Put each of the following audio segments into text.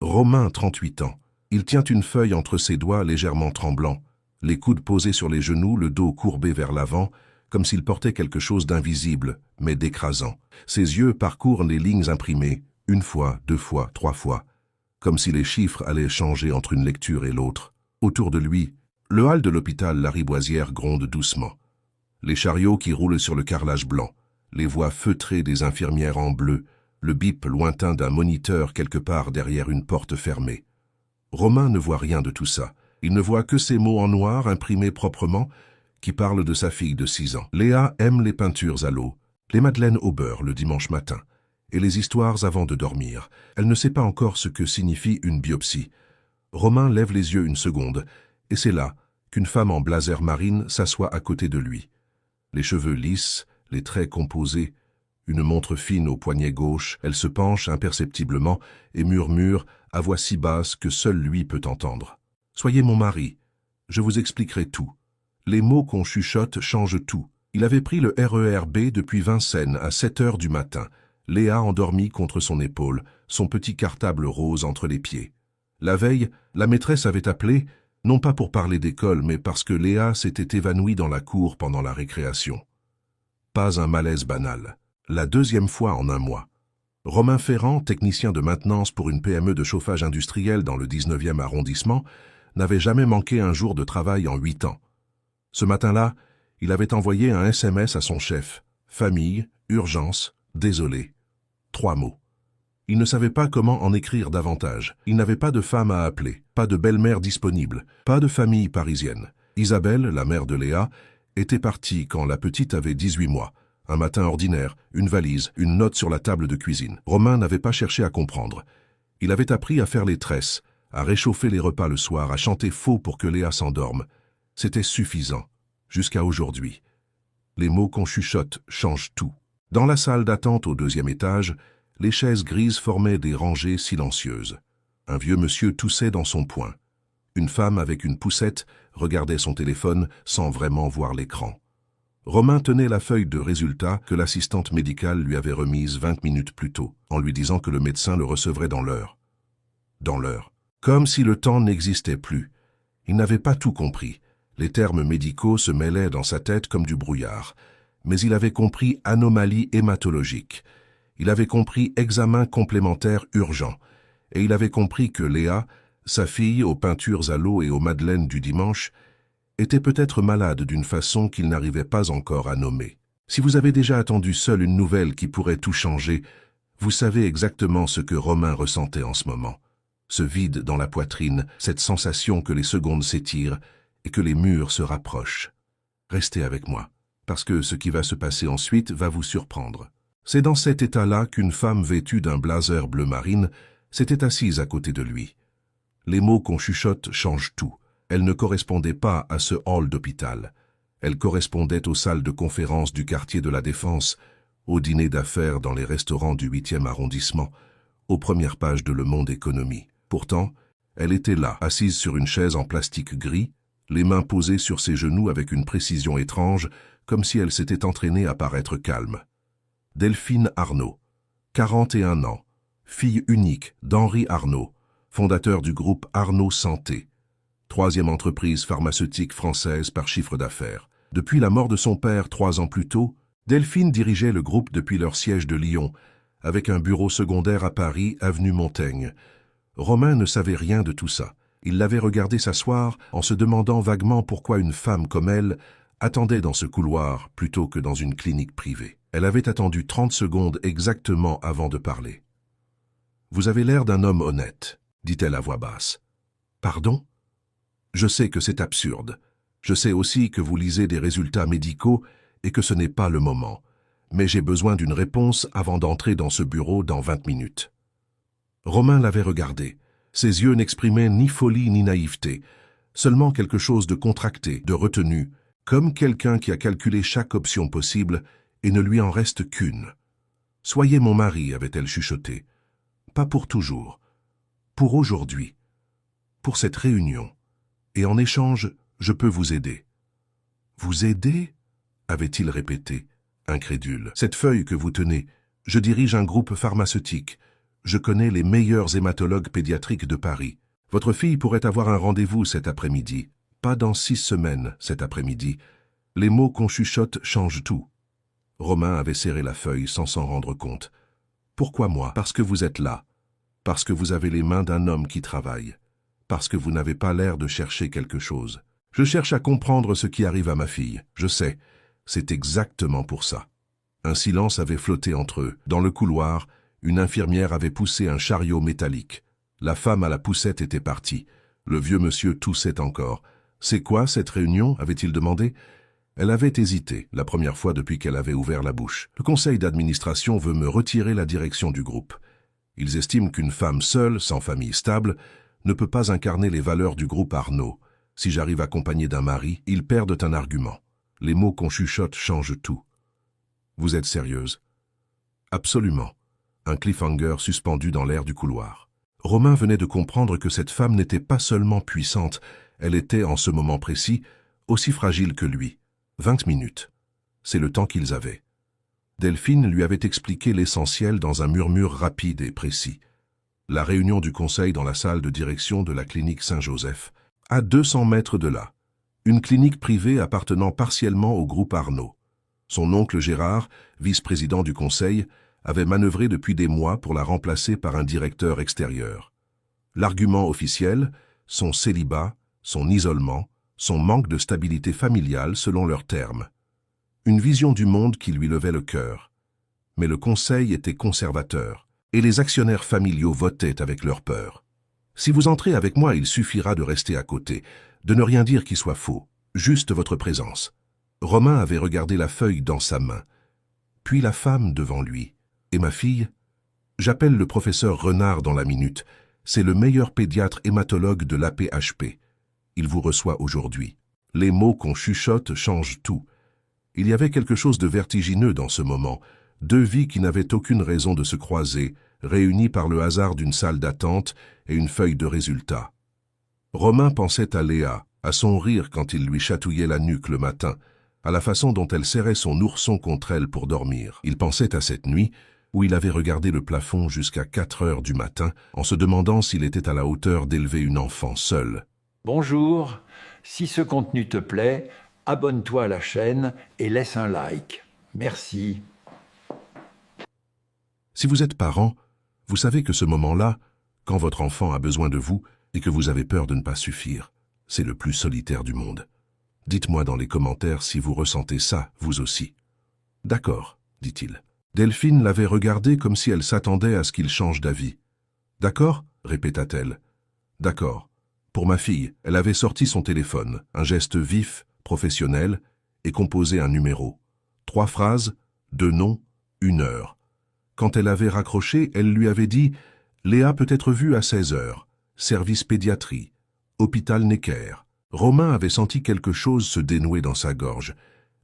Romain, 38 ans. Il tient une feuille entre ses doigts légèrement tremblants, les coudes posés sur les genoux, le dos courbé vers l'avant, comme s'il portait quelque chose d'invisible, mais d'écrasant. Ses yeux parcourent les lignes imprimées, une fois, deux fois, trois fois, comme si les chiffres allaient changer entre une lecture et l'autre. Autour de lui, le hall de l'hôpital Lariboisière gronde doucement. Les chariots qui roulent sur le carrelage blanc, les voix feutrées des infirmières en bleu, le bip lointain d'un moniteur quelque part derrière une porte fermée. Romain ne voit rien de tout ça. Il ne voit que ces mots en noir imprimés proprement qui parlent de sa fille de 6 ans. Léa aime les peintures à l'eau, les madeleines au beurre le dimanche matin, et les histoires avant de dormir. Elle ne sait pas encore ce que signifie une biopsie. Romain lève les yeux une seconde, et c'est là qu'une femme en blazer marine s'assoit à côté de lui. Les cheveux lisses, les traits composés, une montre fine au poignet gauche, elle se penche imperceptiblement et murmure à voix si basse que seul lui peut entendre. « Soyez mon mari, je vous expliquerai tout. » Les mots qu'on chuchote changent tout. Il avait pris le RER B depuis Vincennes à 7 heures du matin, Léa endormie contre son épaule, son petit cartable rose entre les pieds. La veille, la maîtresse avait appelé, non pas pour parler d'école, mais parce que Léa s'était évanouie dans la cour pendant la récréation. Pas un malaise banal. La deuxième fois en un mois. Romain Ferrand, technicien de maintenance pour une PME de chauffage industriel dans le 19e arrondissement, n'avait jamais manqué un jour de travail en 8 ans. Ce matin-là, il avait envoyé un SMS à son chef. Famille, urgence, désolé. 3 mots. Il ne savait pas comment en écrire davantage. Il n'avait pas de femme à appeler, pas de belle-mère disponible, pas de famille parisienne. Isabelle, la mère de Léa, était partie quand la petite avait 18 mois. Un matin ordinaire, une valise, une note sur la table de cuisine. Romain n'avait pas cherché à comprendre. Il avait appris à faire les tresses, à réchauffer les repas le soir, à chanter faux pour que Léa s'endorme. C'était suffisant, jusqu'à aujourd'hui. Les mots qu'on chuchote changent tout. Dans la salle d'attente au 2e étage, les chaises grises formaient des rangées silencieuses. Un vieux monsieur toussait dans son poing. Une femme avec une poussette regardait son téléphone sans vraiment voir l'écran. Romain tenait la feuille de résultats que l'assistante médicale lui avait remise 20 minutes plus tôt, en lui disant que le médecin le recevrait dans l'heure. Dans l'heure. Comme si le temps n'existait plus. Il n'avait pas tout compris. Les termes médicaux se mêlaient dans sa tête comme du brouillard. Mais il avait compris anomalie hématologique. Il avait compris examen complémentaire urgent. Et il avait compris que Léa, sa fille aux peintures à l'eau et aux madeleines du dimanche, était peut-être malade d'une façon qu'il n'arrivait pas encore à nommer. Si vous avez déjà attendu seul une nouvelle qui pourrait tout changer, vous savez exactement ce que Romain ressentait en ce moment. Ce vide dans la poitrine, cette sensation que les secondes s'étirent et que les murs se rapprochent. Restez avec moi, parce que ce qui va se passer ensuite va vous surprendre. C'est dans cet état-là qu'une femme vêtue d'un blazer bleu marine s'était assise à côté de lui. Les mots qu'on chuchote changent tout. Elle ne correspondait pas à ce hall d'hôpital. Elle correspondait aux salles de conférence du quartier de la Défense, aux dîners d'affaires dans les restaurants du 8e arrondissement, aux premières pages de Le Monde Économie. Pourtant, elle était là, assise sur une chaise en plastique gris, les mains posées sur ses genoux avec une précision étrange, comme si elle s'était entraînée à paraître calme. Delphine Arnaud, 41 ans, fille unique d'Henri Arnaud, fondateur du groupe Arnaud Santé, 3e entreprise pharmaceutique française par chiffre d'affaires. Depuis la mort de son père 3 ans plus tôt, Delphine dirigeait le groupe depuis leur siège de Lyon, avec un bureau secondaire à Paris, avenue Montaigne. Romain ne savait rien de tout ça. Il l'avait regardée s'asseoir en se demandant vaguement pourquoi une femme comme elle attendait dans ce couloir plutôt que dans une clinique privée. Elle avait attendu 30 secondes exactement avant de parler. « Vous avez l'air d'un homme honnête », dit-elle à voix basse. « Pardon ? Je sais que c'est absurde. Je sais aussi que vous lisez des résultats médicaux et que ce n'est pas le moment. Mais j'ai besoin d'une réponse avant d'entrer dans ce bureau dans 20 minutes. » Romain l'avait regardé. Ses yeux n'exprimaient ni folie ni naïveté, seulement quelque chose de contracté, de retenu, comme quelqu'un qui a calculé chaque option possible et ne lui en reste qu'une. « Soyez mon mari », avait-elle chuchoté. « Pas pour toujours. Pour aujourd'hui. Pour cette réunion. Et en échange, je peux vous aider. »« Vous aider » avait-il répété, incrédule. « Cette feuille que vous tenez, je dirige un groupe pharmaceutique, Je connais les meilleurs hématologues pédiatriques de Paris. Votre fille pourrait avoir un rendez-vous cet après-midi. Pas dans 6 semaines, cet après-midi. Les mots qu'on chuchote changent tout. Romain avait serré la feuille sans s'en rendre compte. Pourquoi moi? Parce que vous êtes là. Parce que vous avez les mains d'un homme qui travaille. Parce que vous n'avez pas l'air de chercher quelque chose. Je cherche à comprendre ce qui arrive à ma fille. Je sais, c'est exactement pour ça. Un silence avait flotté entre eux. Dans le couloir, une infirmière avait poussé un chariot métallique. La femme à la poussette était partie. Le vieux monsieur toussait encore. « C'est quoi cette réunion ?» avait-il demandé. Elle avait hésité, la première fois depuis qu'elle avait ouvert la bouche. « Le conseil d'administration veut me retirer la direction du groupe. Ils estiment qu'une femme seule, sans famille stable, ne peut pas incarner les valeurs du groupe Arnaud. Si j'arrive accompagné d'un mari, ils perdent un argument. Les mots qu'on chuchote changent tout. Vous êtes sérieuse ? Absolument. Un cliffhanger suspendu dans l'air du couloir. Romain venait de comprendre que cette femme n'était pas seulement puissante, elle était, en ce moment précis, aussi fragile que lui. 20 minutes. C'est le temps qu'ils avaient. Delphine lui avait expliqué l'essentiel dans un murmure rapide et précis. La réunion du conseil dans la salle de direction de la clinique Saint-Joseph, à 200 mètres de là. Une clinique privée appartenant partiellement au groupe Arnaud. Son oncle Gérard, vice-président du conseil, avait manœuvré depuis des mois pour la remplacer par un directeur extérieur. L'argument officiel, son célibat, son isolement, son manque de stabilité familiale selon leurs termes. Une vision du monde qui lui levait le cœur. Mais le conseil était conservateur, et les actionnaires familiaux votaient avec leur peur. Si vous entrez avec moi, il suffira de rester à côté, de ne rien dire qui soit faux, juste votre présence. Romain avait regardé la feuille dans sa main, puis la femme devant lui. Et ma fille? J'appelle le professeur Renard dans la minute. C'est le meilleur pédiatre hématologue de l'AP-HP. Il vous reçoit aujourd'hui. Les mots qu'on chuchote changent tout. Il y avait quelque chose de vertigineux dans ce moment. 2 vies qui n'avaient aucune raison de se croiser, réunies par le hasard d'une salle d'attente et une feuille de résultats. Romain pensait à Léa, à son rire quand il lui chatouillait la nuque le matin, à la façon dont elle serrait son ourson contre elle pour dormir. Il pensait à cette nuit où il avait regardé le plafond jusqu'à 4 heures du matin en se demandant s'il était à la hauteur d'élever une enfant seule. Bonjour, si ce contenu te plaît, abonne-toi à la chaîne et laisse un like. Merci. Si vous êtes parent, vous savez que ce moment-là, quand votre enfant a besoin de vous et que vous avez peur de ne pas suffire, c'est le plus solitaire du monde. Dites-moi dans les commentaires si vous ressentez ça, vous aussi. D'accord, dit-il. Delphine l'avait regardé comme si elle s'attendait à ce qu'il change d'avis. D'accord, répéta-t-elle. D'accord. Pour ma fille, elle avait sorti son téléphone, un geste vif, professionnel, et composé un numéro. 3 phrases, 2 noms, 1 heure. Quand elle avait raccroché, elle lui avait dit « Léa peut être vue à 16 heures, service pédiatrie, hôpital Necker ». Romain avait senti quelque chose se dénouer dans sa gorge.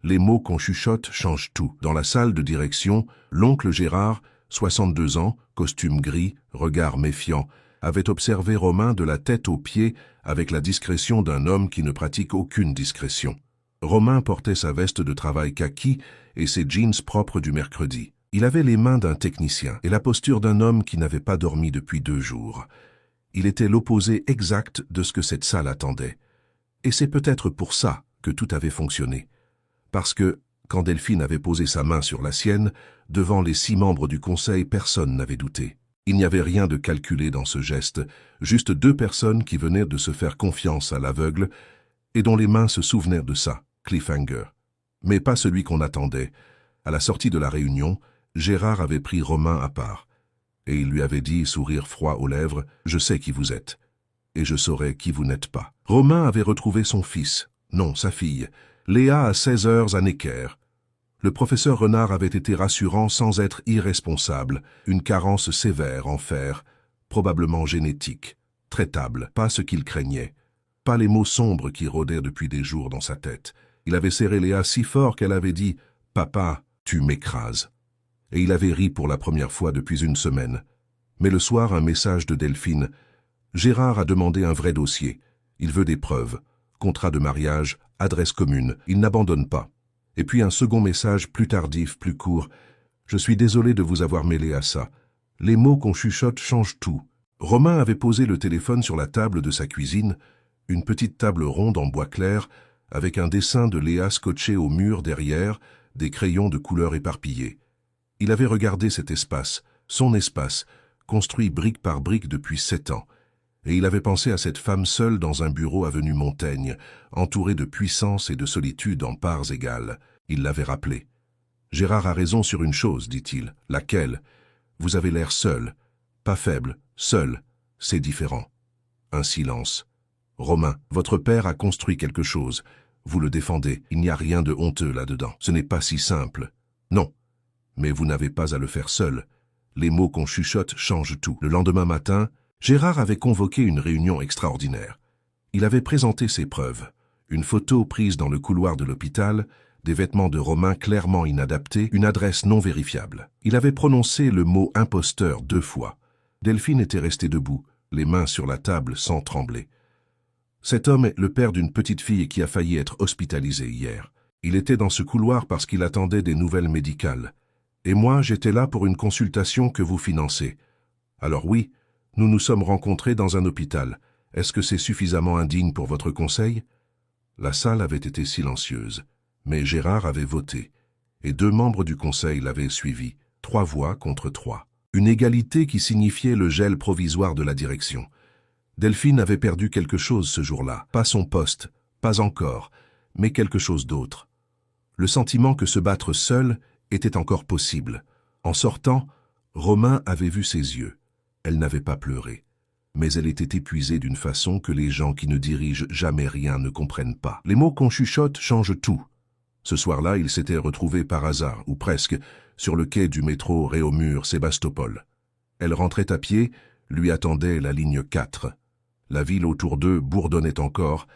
Les mots qu'on chuchote changent tout. Dans la salle de direction, l'oncle Gérard, 62 ans, costume gris, regard méfiant, avait observé Romain de la tête aux pieds avec la discrétion d'un homme qui ne pratique aucune discrétion. Romain portait sa veste de travail kaki et ses jeans propres du mercredi. Il avait les mains d'un technicien et la posture d'un homme qui n'avait pas dormi depuis 2 jours. Il était l'opposé exact de ce que cette salle attendait. Et c'est peut-être pour ça que tout avait fonctionné. Parce que, quand Delphine avait posé sa main sur la sienne, devant les 6 membres du conseil, personne n'avait douté. Il n'y avait rien de calculé dans ce geste, juste 2 personnes qui venaient de se faire confiance à l'aveugle et dont les mains se souvenaient de ça, cliffhanger. Mais pas celui qu'on attendait. À la sortie de la réunion, Gérard avait pris Romain à part. Et il lui avait dit, sourire froid aux lèvres, « Je sais qui vous êtes. Et je saurai qui vous n'êtes pas. » Romain avait retrouvé son fils, non, sa fille, Léa à 16 heures à Necker. Le professeur Renard avait été rassurant sans être irresponsable, une carence sévère en fer, probablement génétique, traitable, pas ce qu'il craignait, pas les mots sombres qui rôdaient depuis des jours dans sa tête. Il avait serré Léa si fort qu'elle avait dit « Papa, tu m'écrases ». Et il avait ri pour la première fois depuis 1 semaine. Mais le soir, un message de Delphine. Gérard a demandé un vrai dossier. Il veut des preuves. Contrat de mariage, adresse commune. Il n'abandonne pas. Et puis un second message plus tardif, plus court. « Je suis désolé de vous avoir mêlé à ça. Les mots qu'on chuchote changent tout. Romain avait posé le téléphone sur la table de sa cuisine, une petite table ronde en bois clair, avec un dessin de Léa scotché au mur derrière, des crayons de couleurs éparpillés. Il avait regardé cet espace, son espace, construit brique par brique depuis 7 ans, et il avait pensé à cette femme seule dans un bureau avenue Montaigne, entourée de puissance et de solitude en parts égales. Il l'avait rappelé. « Gérard a raison sur une chose, dit-il. Laquelle? Vous avez l'air seul. Pas faible, seul. C'est différent. » Un silence. « Romain, votre père a construit quelque chose. Vous le défendez. Il n'y a rien de honteux là-dedans. Ce n'est pas si simple. Non. Mais vous n'avez pas à le faire seul. Les mots qu'on chuchote changent tout. » Le lendemain matin, Gérard avait convoqué une réunion extraordinaire. Il avait présenté ses preuves. Une photo prise dans le couloir de l'hôpital, des vêtements de Romain clairement inadaptés, une adresse non vérifiable. Il avait prononcé le mot imposteur 2 fois. Delphine était restée debout, les mains sur la table sans trembler. Cet homme est le père d'une petite fille qui a failli être hospitalisée hier. Il était dans ce couloir parce qu'il attendait des nouvelles médicales. Et moi, j'étais là pour une consultation que vous financez. Alors oui, nous nous sommes rencontrés dans un hôpital. Est-ce que c'est suffisamment indigne pour votre conseil? La salle avait été silencieuse, mais Gérard avait voté, et 2 membres du conseil l'avaient suivi, 3 voix contre 3. Une égalité qui signifiait le gel provisoire de la direction. Delphine avait perdu quelque chose ce jour-là, pas son poste, pas encore, mais quelque chose d'autre. Le sentiment que se battre seul était encore possible. En sortant, Romain avait vu ses yeux. Elle n'avait pas pleuré, mais elle était épuisée d'une façon que les gens qui ne dirigent jamais rien ne comprennent pas. Les mots qu'on chuchote changent tout. Ce soir-là, il s'était retrouvé par hasard, ou presque, sur le quai du métro Réaumur-Sébastopol. Elle rentrait à pied, lui attendait la ligne 4. La ville autour d'eux bourdonnait encore,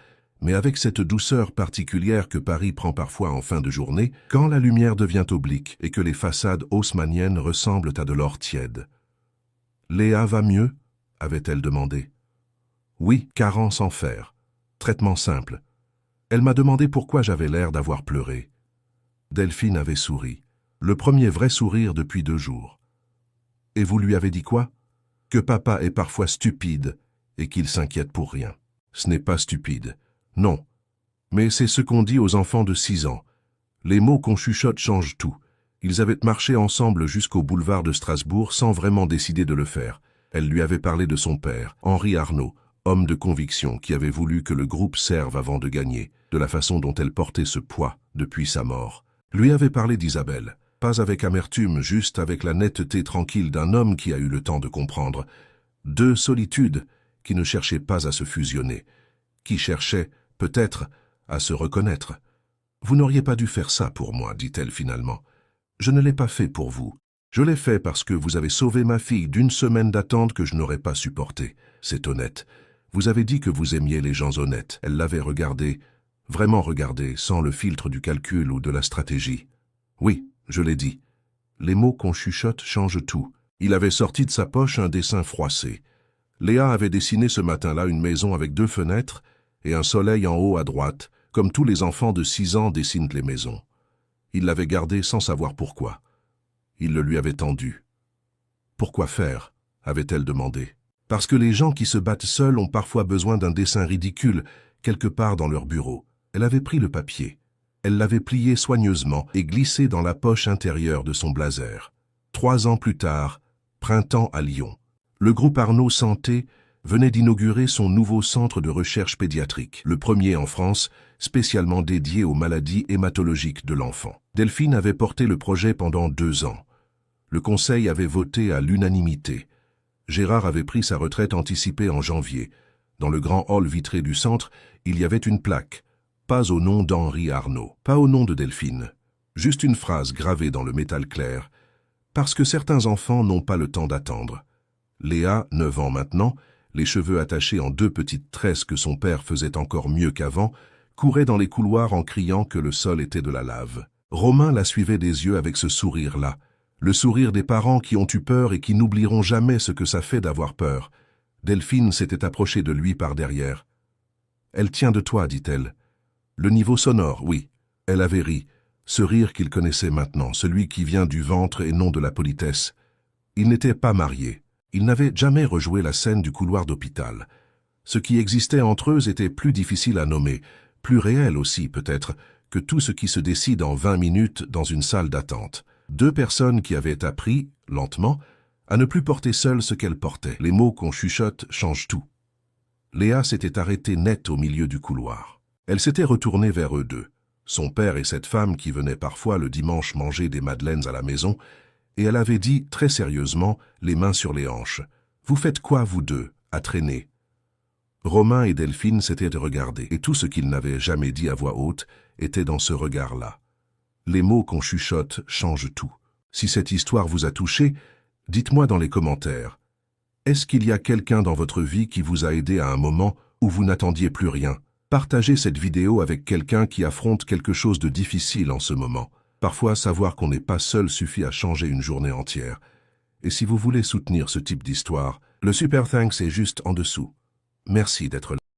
mais avec cette douceur particulière que Paris prend parfois en fin de journée, quand la lumière devient oblique et que les façades haussmanniennes ressemblent à de l'or tiède. « Léa va mieux ?» avait-elle demandé. « Oui, carence en fer. Traitement simple. » Elle m'a demandé pourquoi j'avais l'air d'avoir pleuré. Delphine avait souri. Le premier vrai sourire depuis 2 jours. « Et vous lui avez dit quoi? Que papa est parfois stupide et qu'il s'inquiète pour rien. » Ce n'est pas stupide. Non. Mais c'est ce qu'on dit aux enfants de 6 ans. Les mots qu'on chuchote changent tout. Ils avaient marché ensemble jusqu'au boulevard de Strasbourg sans vraiment décider de le faire. Elle lui avait parlé de son père, Henri Arnaud, homme de conviction qui avait voulu que le groupe serve avant de gagner, de la façon dont elle portait ce poids depuis sa mort. Lui avait parlé d'Isabelle, pas avec amertume, juste avec la netteté tranquille d'un homme qui a eu le temps de comprendre. 2 solitudes qui ne cherchaient pas à se fusionner, qui cherchaient, peut-être, à se reconnaître. « Vous n'auriez pas dû faire ça pour moi, dit-elle finalement. Je ne l'ai pas fait pour vous. Je l'ai fait parce que vous avez sauvé ma fille d'1 semaine d'attente que je n'aurais pas supportée. C'est honnête. Vous avez dit que vous aimiez les gens honnêtes. » Elle l'avait regardé, vraiment regardé, sans le filtre du calcul ou de la stratégie. « Oui, je l'ai dit. Les mots qu'on chuchote changent tout. » Il avait sorti de sa poche un dessin froissé. Léa avait dessiné ce matin-là une maison avec 2 fenêtres et un soleil en haut à droite, comme tous les enfants de 6 ans dessinent les maisons. Il l'avait gardé sans savoir pourquoi. Il le lui avait tendu. « Pourquoi faire ?» avait-elle demandé. « Parce que les gens qui se battent seuls ont parfois besoin d'un dessin ridicule, quelque part dans leur bureau. » Elle avait pris le papier. Elle l'avait plié soigneusement et glissé dans la poche intérieure de son blazer. 3 ans plus tard, printemps à Lyon. Le groupe Arnaud Santé venait d'inaugurer son nouveau centre de recherche pédiatrique, le premier en France, spécialement dédié aux maladies hématologiques de l'enfant. Delphine avait porté le projet pendant 2 ans. Le conseil avait voté à l'unanimité. Gérard avait pris sa retraite anticipée en janvier. Dans le grand hall vitré du centre, il y avait une plaque. Pas au nom d'Henri Arnaud, pas au nom de Delphine. Juste une phrase gravée dans le métal clair. Parce que certains enfants n'ont pas le temps d'attendre. Léa, 9 ans maintenant, les cheveux attachés en 2 petites tresses que son père faisait encore mieux qu'avant, courait dans les couloirs en criant que le sol était de la lave. Romain la suivait des yeux avec ce sourire-là, le sourire des parents qui ont eu peur et qui n'oublieront jamais ce que ça fait d'avoir peur. Delphine s'était approchée de lui par derrière. « Elle tient de toi, dit-elle. »« Le niveau sonore, oui. » Elle avait ri, ce rire qu'il connaissait maintenant, celui qui vient du ventre et non de la politesse. Ils n'étaient pas mariés. Ils n'avaient jamais rejoué la scène du couloir d'hôpital. Ce qui existait entre eux était plus difficile à nommer, plus réel aussi peut-être, que tout ce qui se décide en 20 minutes dans une salle d'attente. Deux personnes qui avaient appris, lentement, à ne plus porter seules ce qu'elles portaient. Les mots qu'on chuchote changent tout. Léa s'était arrêtée net au milieu du couloir. Elle s'était retournée vers eux deux, son père et cette femme qui venait parfois le dimanche manger des madeleines à la maison, et elle avait dit très sérieusement, les mains sur les hanches, « Vous faites quoi, vous deux, à traîner ?» Romain et Delphine s'étaient regardés, et tout ce qu'ils n'avaient jamais dit à voix haute était dans ce regard-là. Les mots qu'on chuchote changent tout. Si cette histoire vous a touché, dites-moi dans les commentaires. Est-ce qu'il y a quelqu'un dans votre vie qui vous a aidé à un moment où vous n'attendiez plus rien? Partagez cette vidéo avec quelqu'un qui affronte quelque chose de difficile en ce moment. Parfois, savoir qu'on n'est pas seul suffit à changer une journée entière. Et si vous voulez soutenir ce type d'histoire, le Super Thanks est juste en dessous. Merci d'être là.